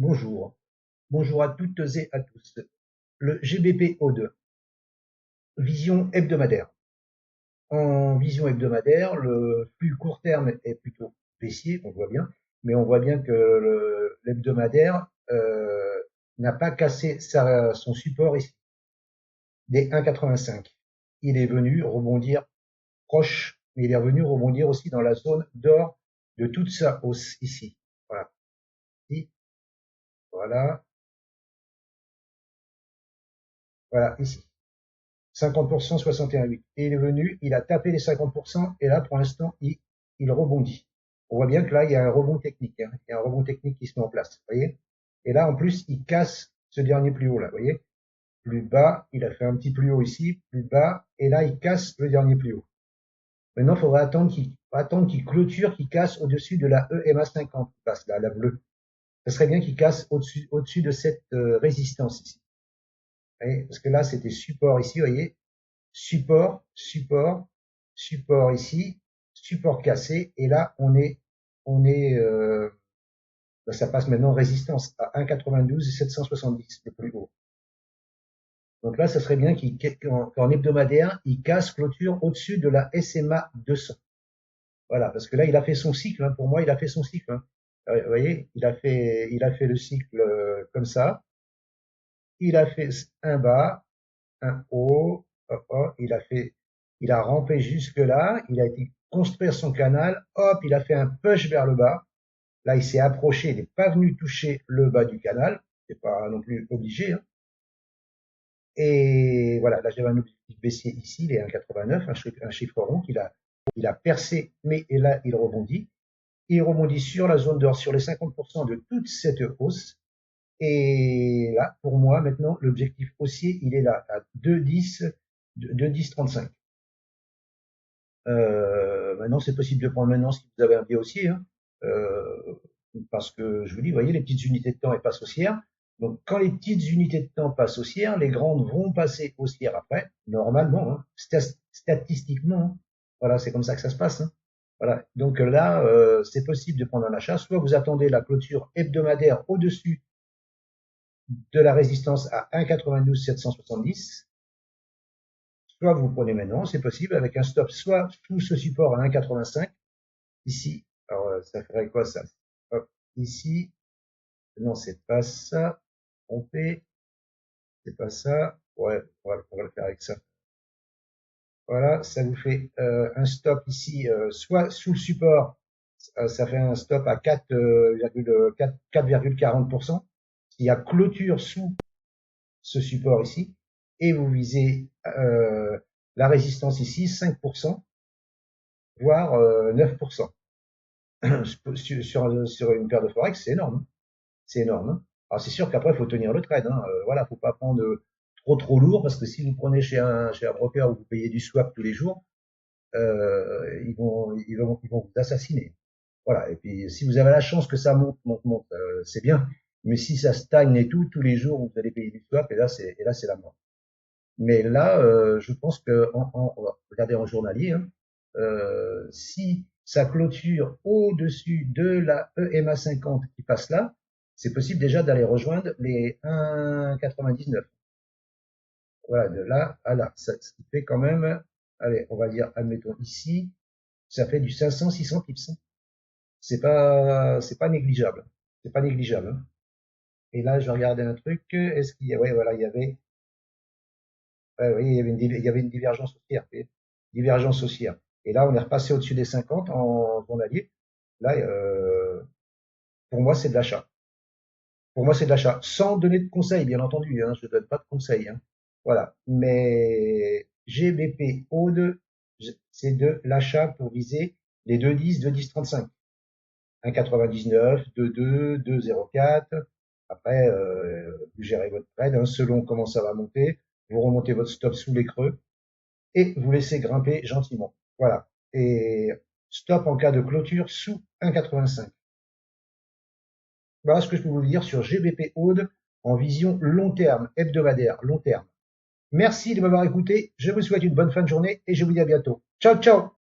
Bonjour. Bonjour à toutes et à tous. Le GBP-O2, vision hebdomadaire. En vision hebdomadaire, le flux court terme est plutôt baissier, on voit bien, mais on voit bien que l'hebdomadaire n'a pas cassé son support ici, des 1,85. Il est venu rebondir proche, mais il est revenu rebondir aussi dans la zone d'or de toute sa hausse ici. Voilà. Ici, voilà, voilà, ici. 50%, 61,8. Et il est venu, il a tapé les 50%, et là, pour l'instant, il rebondit. On voit bien que là, il y a un rebond technique, hein. Il y a un rebond technique qui se met en place, vous voyez. Et là, en plus, il casse ce dernier plus haut, là, vous voyez. Plus bas, il a fait un petit plus haut ici, plus bas, et là, il casse le dernier plus haut. Maintenant, il faudra attendre qu'il clôture, qu'il casse au-dessus de la EMA50, qui passe là, la bleue. Ça serait bien qu'il casse au-dessus de cette résistance ici. Vous voyez, parce que là, c'était support ici, vous voyez. Support, support, support ici, support cassé, et là on est ça passe maintenant résistance à 1,92 et 770 le plus haut. Donc là, ça serait bien qu'en hebdomadaire, il casse clôture au-dessus de la SMA 200. Voilà, parce que là, il a fait son cycle, hein. Pour moi, il a fait son cycle, hein. Vous voyez, il a fait le cycle comme ça. Il a fait un bas, un haut, il a rampé jusque là, il a été construire son canal, hop, il a fait un push vers le bas. Là, il s'est approché, il n'est pas venu toucher le bas du canal, c'est pas non plus obligé, hein. Et voilà, là j'avais un objectif baissier ici, il est 1,89, un chiffre rond il a percé, mais et là il rebondit. Il rebondit sur la zone d'or, sur les 50% de toute cette hausse. Et là, pour moi, maintenant, l'objectif haussier, il est là, à 2,10, 2,10,35. Maintenant, c'est possible de prendre maintenant si vous avez un biais haussier, hein, parce que je vous dis, vous voyez, les petites unités de temps elles passent haussières. Donc, quand les petites unités de temps passent haussières, les grandes vont passer haussières après, normalement, hein, statistiquement, hein. Voilà, c'est comme ça que ça se passe, hein. Voilà. Donc là, c'est possible de prendre un achat. Soit vous attendez la clôture hebdomadaire au-dessus de la résistance à 1,92 770. Soit vous prenez maintenant, c'est possible, avec un stop soit sous ce support à 1,85, ici. Alors, ça ferait quoi ça? Hop, ici. Non, c'est pas ça. Trompé. C'est pas ça. Ouais, on va le faire avec ça. Voilà, ça vous fait un stop ici, soit sous le support, ça fait un stop à 4,40%. Il y a clôture sous ce support ici, et vous visez la résistance ici, 5%, voire 9%. sur une paire de forex, c'est énorme, hein. C'est énorme, hein. Alors c'est sûr qu'après, il faut tenir le trade, hein. Voilà, faut pas prendre trop lourd, parce que si vous prenez chez un broker où vous payez du swap tous les jours, ils vont vous assassiner. Voilà. Et puis, si vous avez la chance que ça monte, c'est bien. Mais si ça stagne et tout, tous les jours, vous allez payer du swap, et là, c'est la mort. Mais là, je pense que, on va regarder en journalier, hein, si ça clôture au-dessus de la EMA 50 qui passe là, c'est possible déjà d'aller rejoindre les 1,99. Voilà, de là à là. Ça fait quand même, allez, on va dire, admettons ici, ça fait du 500, 600 pips. C'est pas négligeable. C'est pas négligeable, hein. Et là, je regardais un truc. Est-ce qu'il y a, ouais, voilà, oui, il y avait une divergence haussière. Divergence haussière. Et là, on est repassé au-dessus des 50 en journalier. Là, pour moi, c'est de l'achat. Pour moi, c'est de l'achat. Sans donner de conseils, bien entendu, hein. Je ne donne pas de conseils, hein. Voilà. Mais GBP O2, c'est de l'achat pour viser les 2,10, 2,10,35. 1,99, 2,2, 2,04. Après, vous gérez votre trade, hein, selon comment ça va monter. Vous remontez votre stop sous les creux et vous laissez grimper gentiment. Voilà. Et stop en cas de clôture sous 1,85. Voilà ce que je peux vous dire sur GBP Aude en vision long terme, hebdomadaire, long terme. Merci de m'avoir écouté. Je vous souhaite une bonne fin de journée et je vous dis à bientôt. Ciao, ciao!